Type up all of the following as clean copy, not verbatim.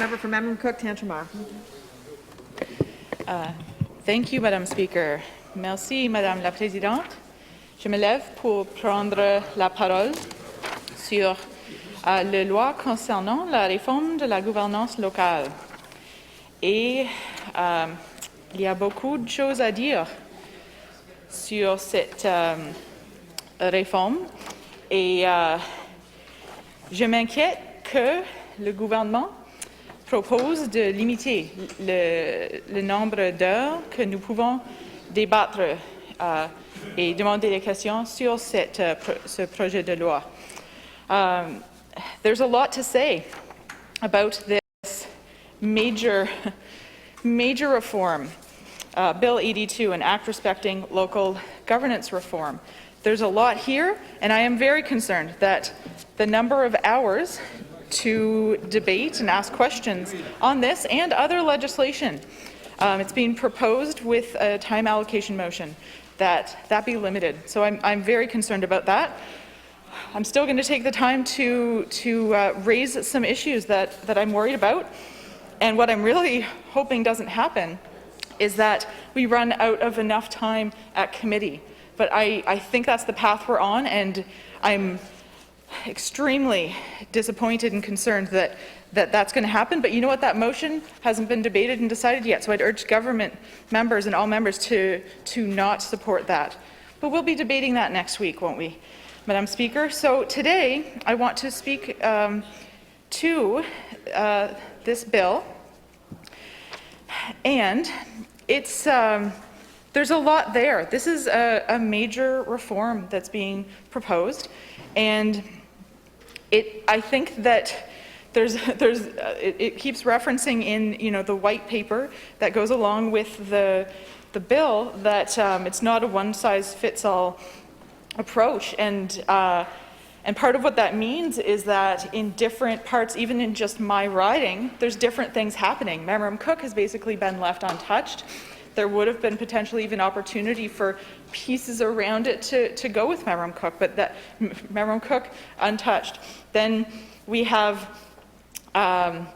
Member for Memram Cook, Tantramar. Thank you, Madame Speaker. Merci, Madame la Présidente. Je me lève pour prendre la parole sur la loi concernant la réforme de la gouvernance locale. Et il y a beaucoup de choses à dire sur cette réforme. Et je m'inquiète que le gouvernement propose de limiter le nombre d'heures que nous pouvons débattre et demander des questions sur ce projet de loi. There's a lot to say about this major reform, Bill 82, an act respecting local governance reform. There's a lot here, and I am very concerned that the number of hours to debate and ask questions on this and other legislation. It's being proposed with a time allocation motion that be limited. So I'm very concerned about that. I'm still going to take the time to raise some issues that I'm worried about. And what I'm really hoping doesn't happen is that we run out of enough time at committee. But I think that's the path we're on, and I'm extremely disappointed and concerned that that's going to happen. But you know what? That motion hasn't been debated and decided yet, so I'd urge government members and all members to not support that. But we'll be debating that next week, won't we, Madam Speaker? So today I want to speak to this bill, and it's there's a lot there. This is a major reform that's being proposed, and I think that it keeps referencing in the white paper that goes along with the bill that it's not a one-size-fits-all approach, and part of what that means is that in different parts, even in just my riding, there's different things happening. Memram Cook has basically been left untouched. There would have been potentially even opportunity for pieces around it to go with Memram Cook, but that Memram Cook untouched. Then we have the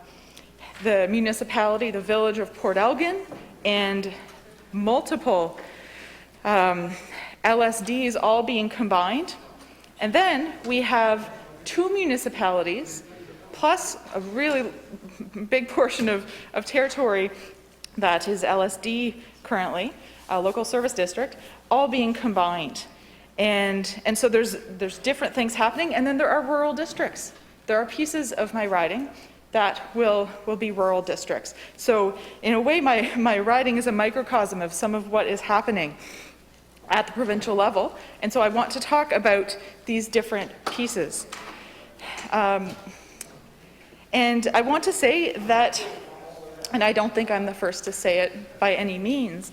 municipality, the village of Port Elgin, and multiple LSDs all being combined. And then we have two municipalities plus a really big portion of territory that is LSD currently, a local service district, all being combined. And so there's different things happening, and then there are rural districts. There are pieces of my riding that will be rural districts. So in a way, my riding is a microcosm of some of what is happening at the provincial level, and so I want to talk about these different pieces. And I want to say that, and I don't think I'm the first to say it by any means,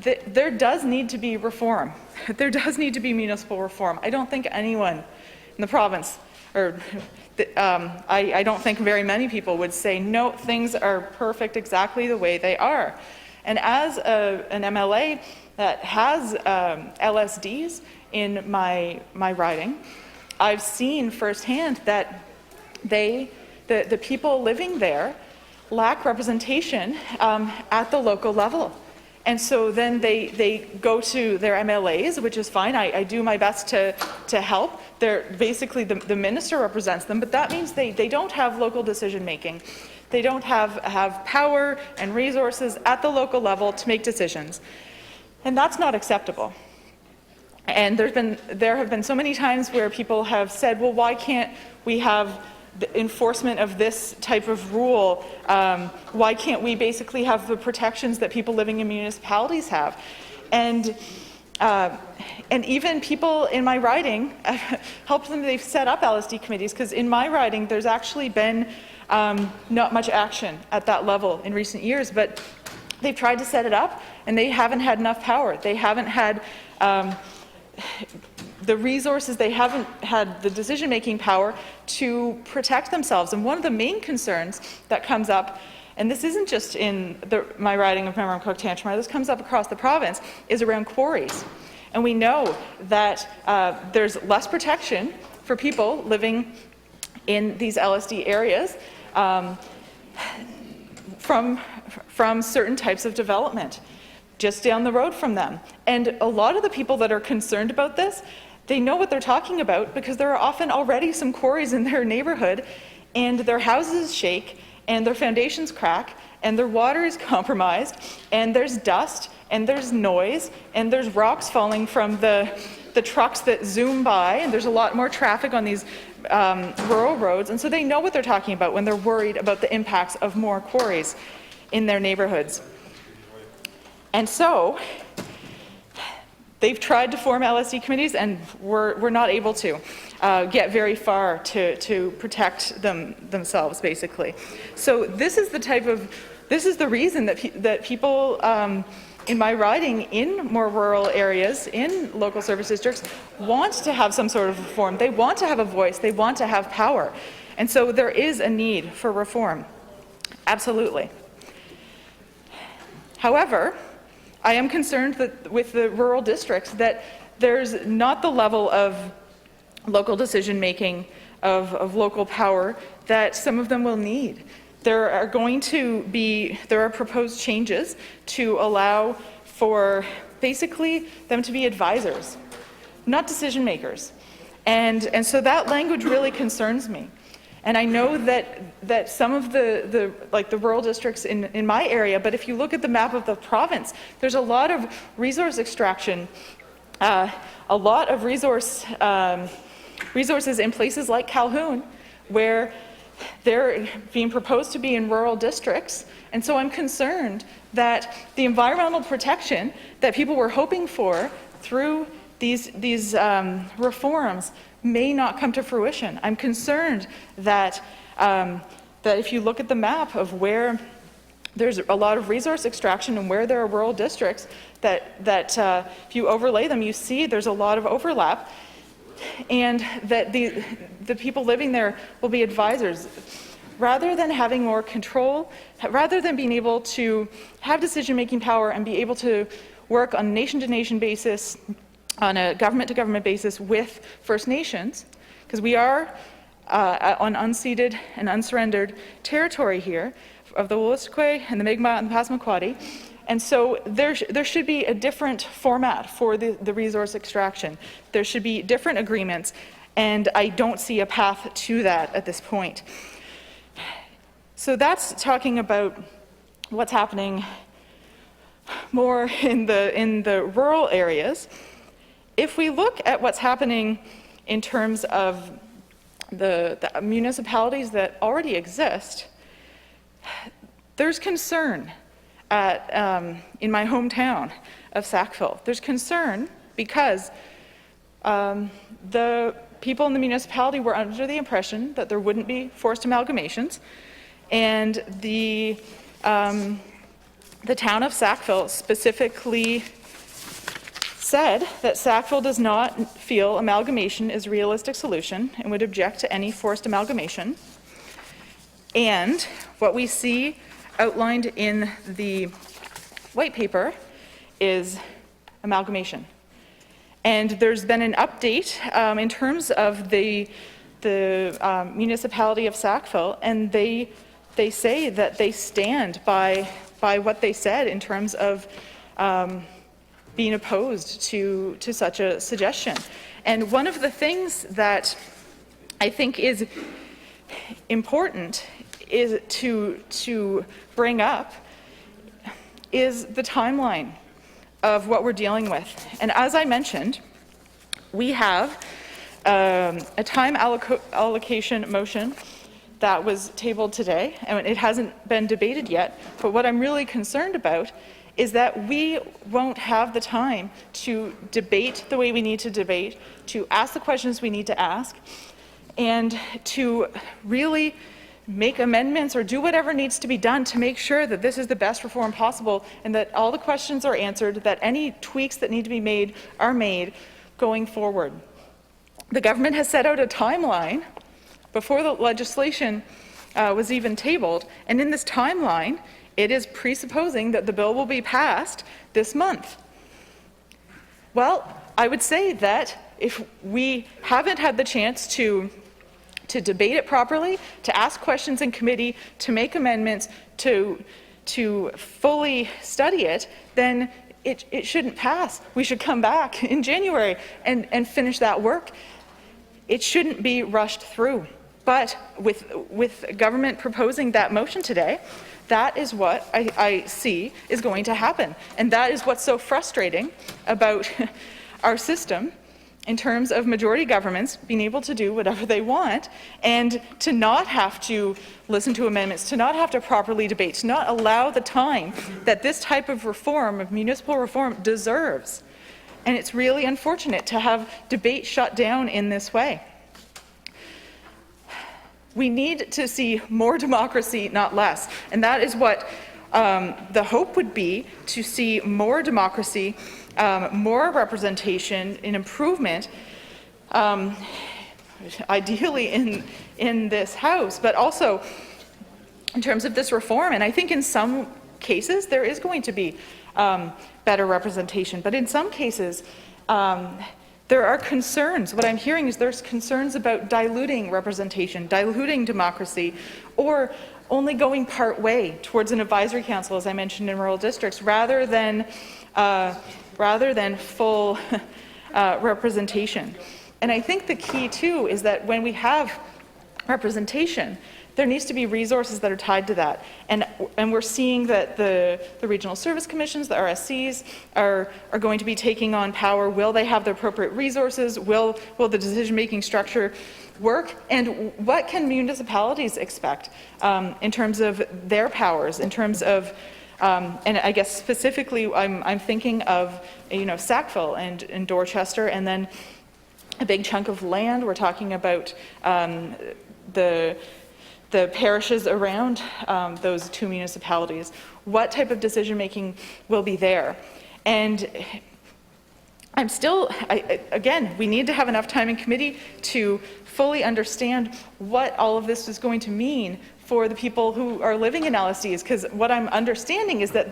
there does need to be reform. There does need to be municipal reform. I don't think anyone in the province, or I don't think very many people would say, no, things are perfect exactly the way they are. And as an MLA that has LSDs in my riding, I've seen firsthand that the people living there lack representation at the local level. And so then they go to their MLAs, which is fine. I do my best to help. They're basically the minister represents them, but that means they don't have local decision making. They don't have power and resources at the local level to make decisions. And that's not acceptable. And there have been so many times where people have said, well, why can't we have the enforcement of this type of rule? Why can't we basically have the protections that people living in municipalities have? And even people in my riding help them. They've set up LSD committees, because in my riding there's actually been not much action at that level in recent years, but they've tried to set it up and they haven't had enough power. They haven't had the resources, they haven't had the decision-making power to protect themselves. And one of the main concerns that comes up, and this isn't just in my riding of Memram Cook Tantramar, this comes up across the province, is around quarries. And we know that there's less protection for people living in these LSD areas from certain types of development just down the road from them. And a lot of the people that are concerned about this, they know what they're talking about because there are often already some quarries in their neighborhood, and their houses shake, and their foundations crack, and their water is compromised, and there's dust, and there's noise, and there's rocks falling from the trucks that zoom by, and there's a lot more traffic on these rural roads, and so they know what they're talking about when they're worried about the impacts of more quarries in their neighborhoods. And so they've tried to form LSD committees, and we're not able to get very far to protect themselves, basically. So this is the reason that people in my riding in more rural areas, in local service districts, want to have some sort of reform. They want to have a voice, they want to have power. And so there is a need for reform, absolutely. However, I am concerned that with the rural districts that there's not the level of local decision making, of local power that some of them will need. There are proposed changes to allow for basically them to be advisors, not decision makers. And so that language really concerns me. And I know that some of the rural districts in my area, but if you look at the map of the province, there's a lot of resource extraction, a lot of resources in places like Calhoun, where they're being proposed to be in rural districts. And so I'm concerned that the environmental protection that people were hoping for through these reforms may not come to fruition. I'm concerned that if you look at the map of where there's a lot of resource extraction and where there are rural districts, that if you overlay them, you see there's a lot of overlap, and that the people living there will be advisors. Rather than having more control, rather than being able to have decision-making power and be able to work on a nation-to-nation basis, on a government-to-government basis with First Nations, because we are on unceded and unsurrendered territory here of the Wolastoqey and the Mi'kmaq and the Passamaquoddy. And so there should be a different format for the resource extraction. There should be different agreements, and I don't see a path to that at this point. So that's talking about what's happening more in the rural areas. If we look at what's happening in terms of the municipalities that already exist, there's concern in my hometown of Sackville. There's concern because the people in the municipality were under the impression that there wouldn't be forced amalgamations, and the town of Sackville specifically said that Sackville does not feel amalgamation is a realistic solution and would object to any forced amalgamation. And what we see outlined in the white paper is amalgamation. And there's been an update in terms of the municipality of Sackville, and they say that they stand by what they said in terms of being opposed to such a suggestion. And one of the things that I think is important is to bring up is the timeline of what we're dealing with. And as I mentioned, we have a time allocation motion that was tabled today, and it hasn't been debated yet, but what I'm really concerned about is that we won't have the time to debate the way we need to debate, to ask the questions we need to ask, and to really make amendments or do whatever needs to be done to make sure that this is the best reform possible and that all the questions are answered, that any tweaks that need to be made are made going forward. The government has set out a timeline before the legislation was even tabled, and in this timeline, it is presupposing that the bill will be passed this month. Well, I would say that if we haven't had the chance to to debate it properly, to ask questions in committee, to make amendments, to fully study it, then it shouldn't pass. We should come back in January and finish that work. It shouldn't be rushed through. But with government proposing that motion today, that is what I see is going to happen. And that is what's so frustrating about our system in terms of majority governments being able to do whatever they want and to not have to listen to amendments, to not have to properly debate, to not allow the time that this type of reform, of municipal reform, deserves. And it's really unfortunate to have debate shut down in this way. We need to see more democracy, not less. And that is what the hope would be, to see more democracy, more representation, an improvement, ideally in this House, but also in terms of this reform. And I think in some cases there is going to be better representation, but in some cases there are concerns. What I'm hearing is there's concerns about diluting representation, diluting democracy, or only going part way towards an advisory council, as I mentioned, in rural districts, rather than full representation. And I think the key too is that when we have representation, there needs to be resources that are tied to that. And we're seeing that the regional service commissions, the RSCs, are going to be taking on power. Will they have the appropriate resources? Will the decision-making structure work? And what can municipalities expect in terms of their powers, in terms of and I guess specifically I'm thinking of Sackville and Dorchester, and then a big chunk of land. We're talking about the parishes around those two municipalities. What type of decision making will be there? And again, we need to have enough time in committee to fully understand what all of this is going to mean for the people who are living in LSDs, because what I'm understanding is that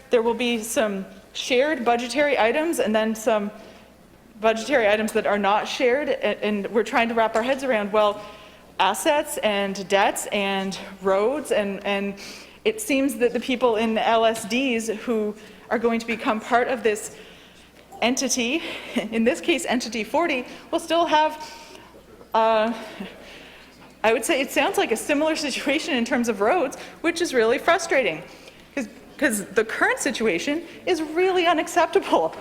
there will be some shared budgetary items and then some budgetary items that are not shared, and we're trying to wrap our heads around, well, assets and debts and roads, and it seems that the people in LSDs who are going to become part of this entity, in this case entity 40, will still have I would say it sounds like a similar situation in terms of roads, which is really frustrating because the current situation is really unacceptable.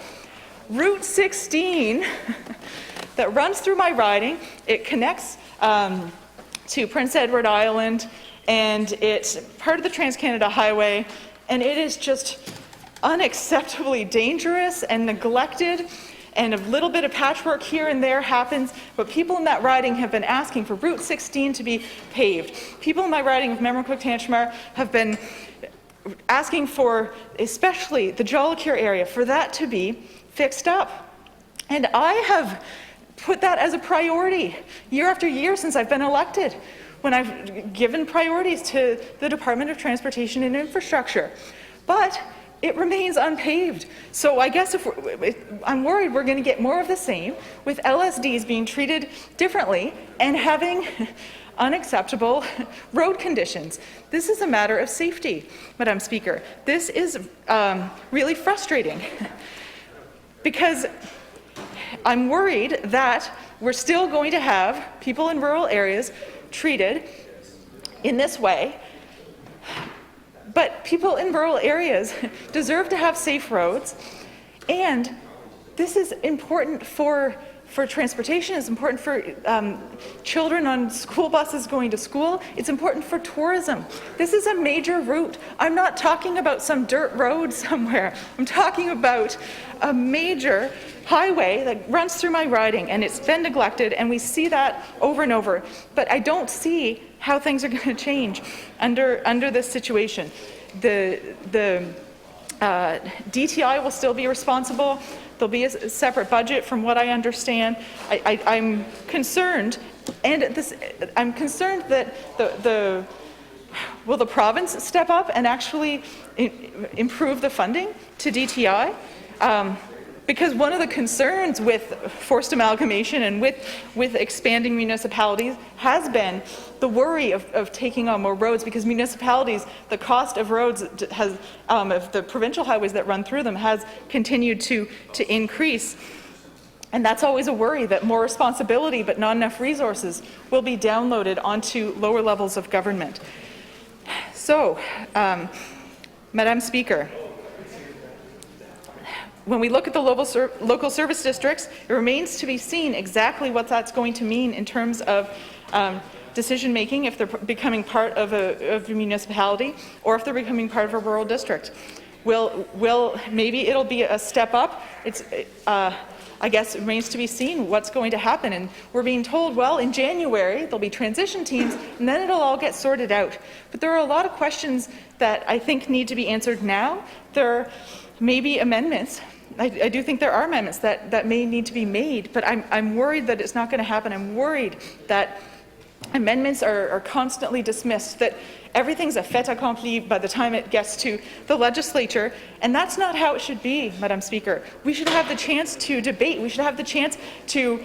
Route 16 that runs through my riding, it connects to Prince Edward Island, and it's part of the Trans-Canada Highway, and it is just unacceptably dangerous and neglected, and a little bit of patchwork here and there happens, but people in that riding have been asking for Route 16 to be paved. People in my riding of Memramcook-Tantramar have been asking for, especially the Jollacure area, for that to be fixed up. And I have put that as a priority year after year since I've been elected, when I've given priorities to the Department of Transportation and Infrastructure. But it remains unpaved. So I guess I'm worried we're going to get more of the same, with LSDs being treated differently and having unacceptable road conditions. This is a matter of safety, Madam Speaker. This is really frustrating because I'm worried that we're still going to have people in rural areas treated in this way. But people in rural areas deserve to have safe roads, and this is important for transportation, it's important for children on school buses going to school, it's important for tourism. This is a major route. I'm not talking about some dirt road somewhere. I'm talking about a major highway that runs through my riding, and it's been neglected, and we see that over and over. But I don't see how things are going to change under this situation. The DTI will still be responsible. There'll be a separate budget, from what I understand. I'm concerned, and I'm concerned that will the province step up and actually improve the funding to DTI? Because one of the concerns with forced amalgamation and with expanding municipalities has been the worry of taking on more roads, because municipalities, the cost of roads has, of the provincial highways that run through them has continued to increase. And that's always a worry, that more responsibility but not enough resources will be downloaded onto lower levels of government. So, Madam Speaker, when we look at the local service districts, it remains to be seen exactly what that's going to mean in terms of decision making, if they're becoming part of a municipality or if they're becoming part of a rural district. Maybe it'll be a step up. I guess it remains to be seen what's going to happen. And we're being told, well, in January, there'll be transition teams, and then it'll all get sorted out. But there are a lot of questions that I think need to be answered now. There may be amendments. I do think there are amendments that may need to be made, but I'm worried that it's not going to happen. I'm worried that amendments are constantly dismissed, that everything's a fait accompli by the time it gets to the legislature, and that's not how it should be, Madam Speaker. We should have the chance to debate. We should have the chance to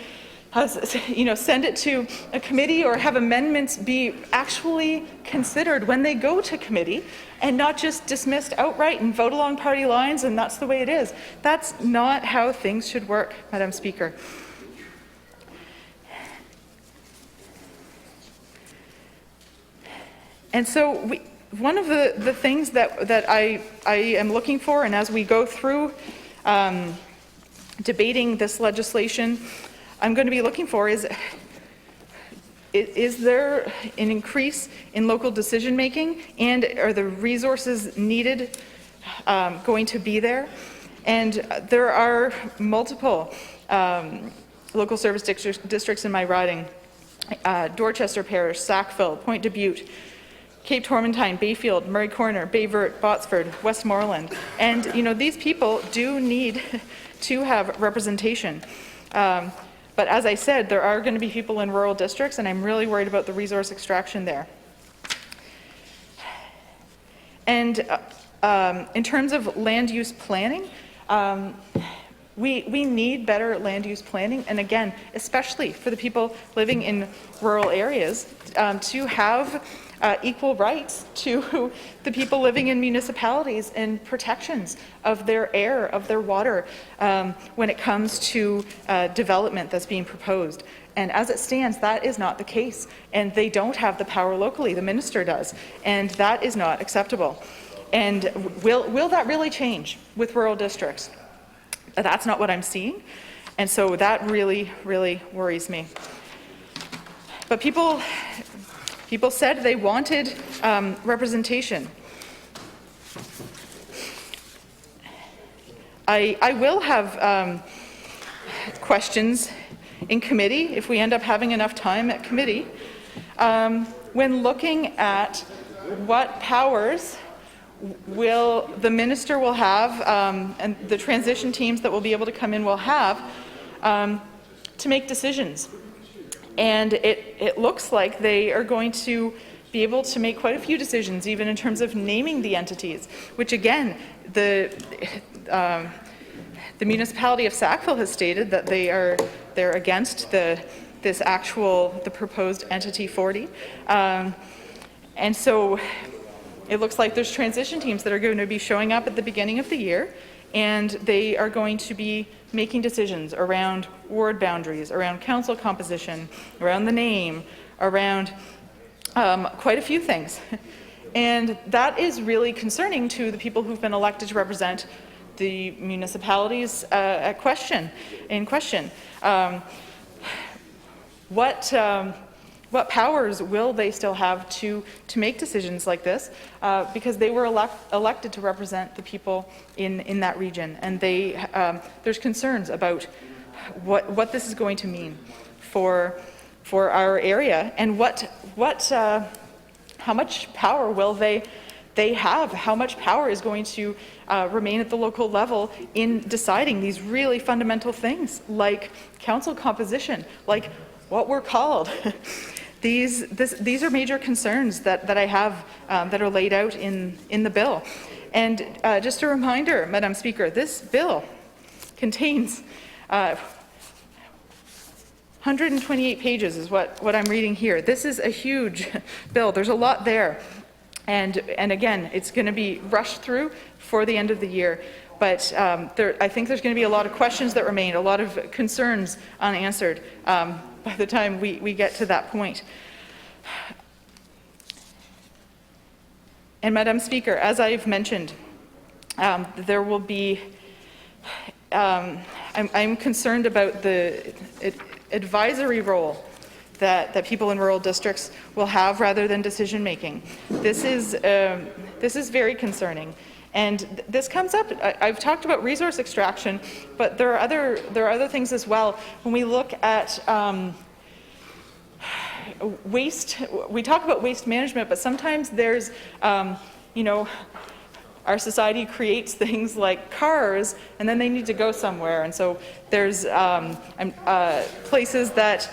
send it to a committee or have amendments be actually considered when they go to committee and not just dismissed outright and vote along party lines and that's the way it is. That's not how things should work, Madam Speaker. And so one of the things that I am looking for, and as we go through debating this legislation, I'm going to be looking for is there an increase in local decision making, and are the resources needed going to be there? And there are multiple local service districts in my riding: Dorchester Parish, Sackville, Point Dubuque, Cape Tormentine, Bayfield, Murray Corner, Bayvert, Botsford, Westmoreland. And these people do need to have representation. But as I said, there are going to be people in rural districts, and I'm really worried about the resource extraction there. And in terms of land use planning, we need better land use planning, and again, especially for the people living in rural areas, to have equal rights to the people living in municipalities and protections of their air, of their water, when it comes to development that's being proposed. And as it stands, that is not the case. And they don't have the power locally. The minister does. And that is not acceptable. And will that really change with rural districts? That's not what I'm seeing. And so that really, really worries me. But people said they wanted representation. I will have questions in committee, if we end up having enough time at committee, when looking at what powers the minister will have, and the transition teams that will be able to come in will have, to make decisions. And it looks like they are going to be able to make quite a few decisions, even in terms of naming the entities, which again, the municipality of Sackville has stated that they're against the proposed entity 40. And so it looks like there's transition teams that are going to be showing up at the beginning of the year, and they are going to be making decisions around ward boundaries, around council composition, around the name, around quite a few things. And that is really concerning to the people who've been elected to represent the municipalities in question. What powers will they still have to make decisions like this? Because they were elected to represent the people in that region, and there's concerns about what this is going to mean for our area, and how much power will they have? How much power is going to remain at the local level in deciding these really fundamental things, like council composition, like what we're called? These are major concerns that I have that are laid out in the bill. And just a reminder, Madam Speaker, this bill contains 128 pages is what I'm reading here. This is a huge bill. There's a lot there. And again, it's going to be rushed through for the end of the year. But I think there's going to be a lot of questions that remain, a lot of concerns unanswered by the time we get to that point. And Madam Speaker, as I've mentioned, there will be, I'm concerned about the advisory role that people in rural districts will have rather than decision making. This is very concerning. And this comes up, I've talked about resource extraction, but there are other things as well. When we look at waste, we talk about waste management, but sometimes there's, you know, our society creates things like cars, and then they need to go somewhere. And so there's places that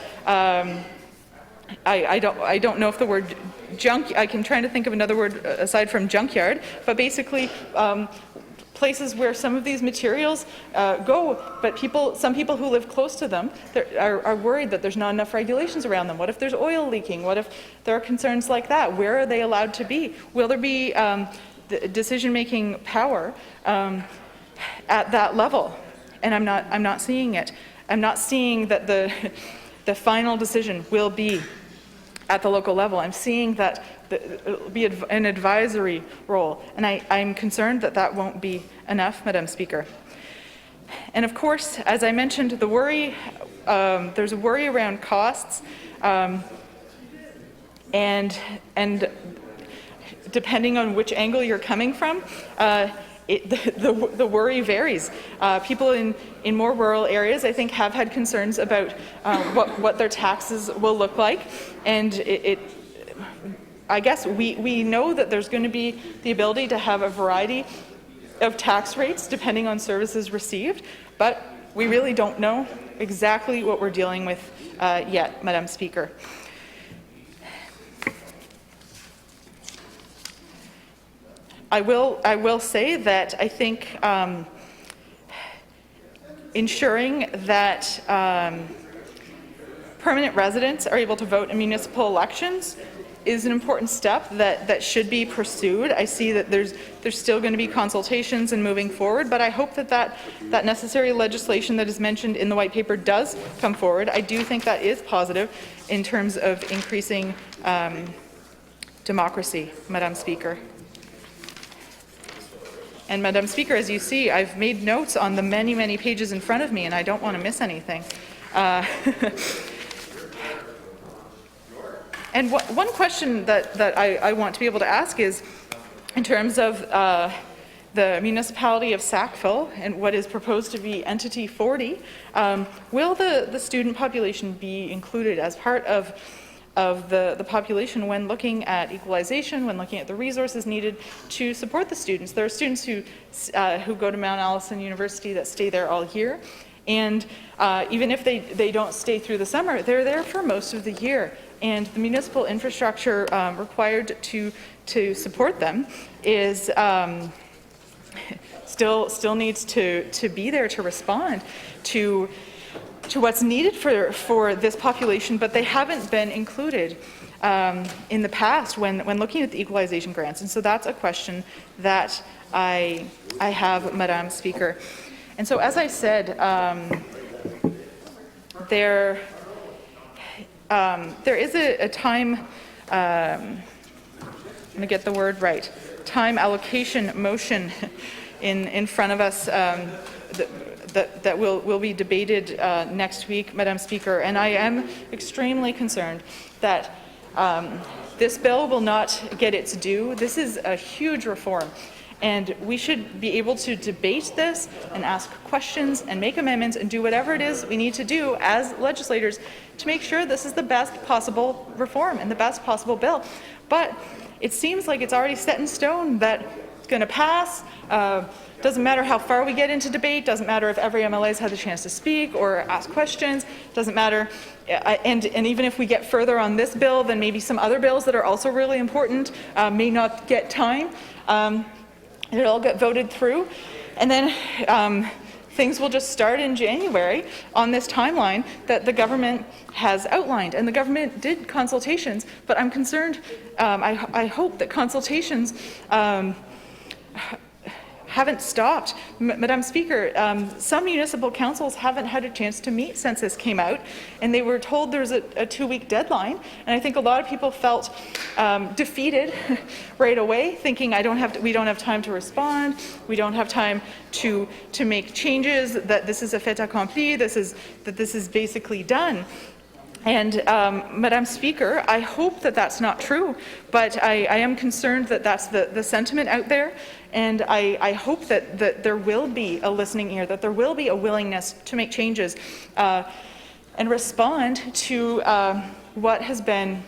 I don't know if the word junk. I'm trying to think of another word aside from junkyard, but basically places where some of these materials go, but some people who live close to them are worried that there's not enough regulations around them. What if there's oil leaking? What if there are concerns like that? Where are they allowed to be? Will there be decision-making power at that level? And I'm not seeing it. I'm not seeing that the final decision will be at the local level. I'm seeing that it'll be an advisory role, and I'm concerned that that won't be enough, Madam Speaker. And of course, as I mentioned, the worry, there's a worry around costs, and depending on which angle you're coming from, the worry varies. People in more rural areas, I think, have had concerns about what their taxes will look like, and I guess we know that there's going to be the ability to have a variety of tax rates depending on services received, but we really don't know exactly what we're dealing with yet, Madam Speaker. I will say that I think ensuring that permanent residents are able to vote in municipal elections is an important step that should be pursued. I see that there's still going to be consultations and moving forward, but I hope that necessary legislation that is mentioned in the white paper does come forward. I do think that is positive in terms of increasing democracy, Madam Speaker. And Madam Speaker, as you see, I've made notes on the many, many pages in front of me, and I don't want to miss anything. And one question that I want to be able to ask is, in terms of the municipality of Sackville and what is proposed to be Entity 40, will the student population be included as part of the population when looking at equalization, when looking at the resources needed to support the students? There are students who go to Mount Allison University that stay there all year, and even if they don't stay through the summer, they're there for most of the year. And the municipal infrastructure required to support them is still needs to be there to respond to what's needed for this population, but they haven't been included in the past when looking at the equalization grants. And so that's a question that I have, Madam Speaker. And so, as I said, there is a time, I'm going to get the word right, time allocation motion in front of us that will be debated next week, Madam Speaker, and I am extremely concerned that this bill will not get its due. This is a huge reform, and we should be able to debate this and ask questions and make amendments and do whatever it is we need to do as legislators to make sure this is the best possible reform and the best possible bill. But it seems like it's already set in stone that it's going to pass. Doesn't matter how far we get into debate, doesn't matter if every MLA has had the chance to speak or ask questions, doesn't matter, and even if we get further on this bill, then maybe some other bills that are also really important may not get time. It'll all get voted through, and then things will just start in January on this timeline that the government has outlined. And the government did consultations, but I'm concerned, I hope that consultations haven't stopped. Madam Speaker, some municipal councils haven't had a chance to meet since this came out, and they were told there's a 2-week deadline, and I think a lot of people felt defeated right away, thinking we don't have time to respond, we don't have time to make changes, that this is a fait accompli, that this is basically done. And Madam Speaker, I hope that that's not true, but I am concerned that that's the sentiment out there, and I hope that there will be a listening ear, that there will be a willingness to make changes and respond to what has been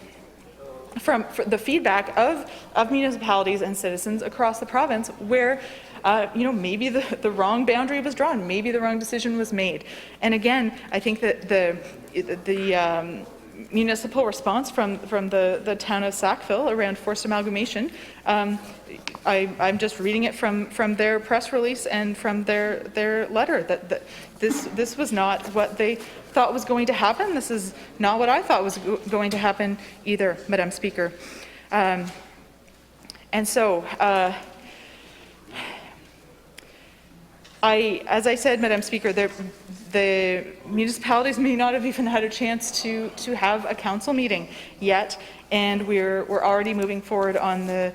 from the feedback of municipalities and citizens across the province, where maybe the wrong boundary was drawn, maybe the wrong decision was made. And again, I think that the municipal response from the town of Sackville around forced amalgamation, I'm just reading it from their press release and from their letter, that this was not what they thought was going to happen. This is not what I thought was going to happen either, Madam Speaker. And so, as I said, Madam Speaker, the municipalities may not have even had a chance to have a council meeting yet, and we're already moving forward on the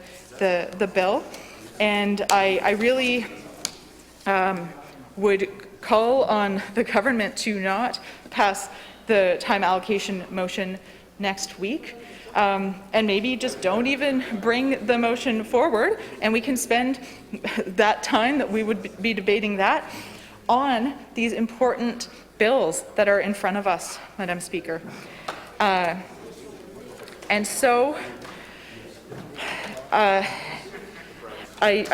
bill. And I really would call on the government to not pass the time allocation motion next week. And maybe just don't even bring the motion forward, and we can spend that time that we would be debating that on these important bills that are in front of us, Madam Speaker. And so I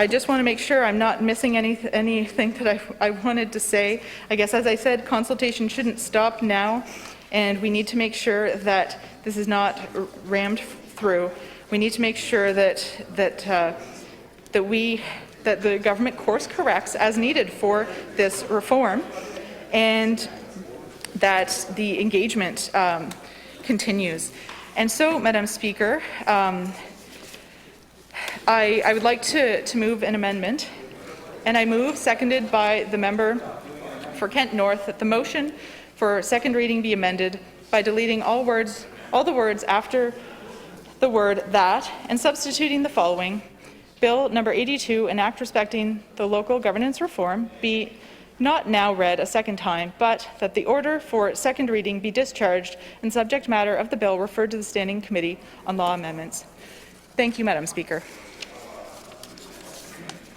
just want to make sure I'm not missing anything that I wanted to say. I guess, as I said, consultation shouldn't stop now, and we need to make sure that this is not rammed through. We need to make sure that the government course corrects as needed for this reform, and that the engagement continues. And so, Madam Speaker, I would like to move an amendment, and I move, seconded by the member for Kent North, that the motion for second reading be amended by deleting all the words after the word "that" and substituting the following: Bill number 82, an act respecting the local governance reform, be not now read a second time, but that the order for second reading be discharged and subject matter of the bill referred to the Standing Committee on Law Amendments. Thank you, Madam Speaker.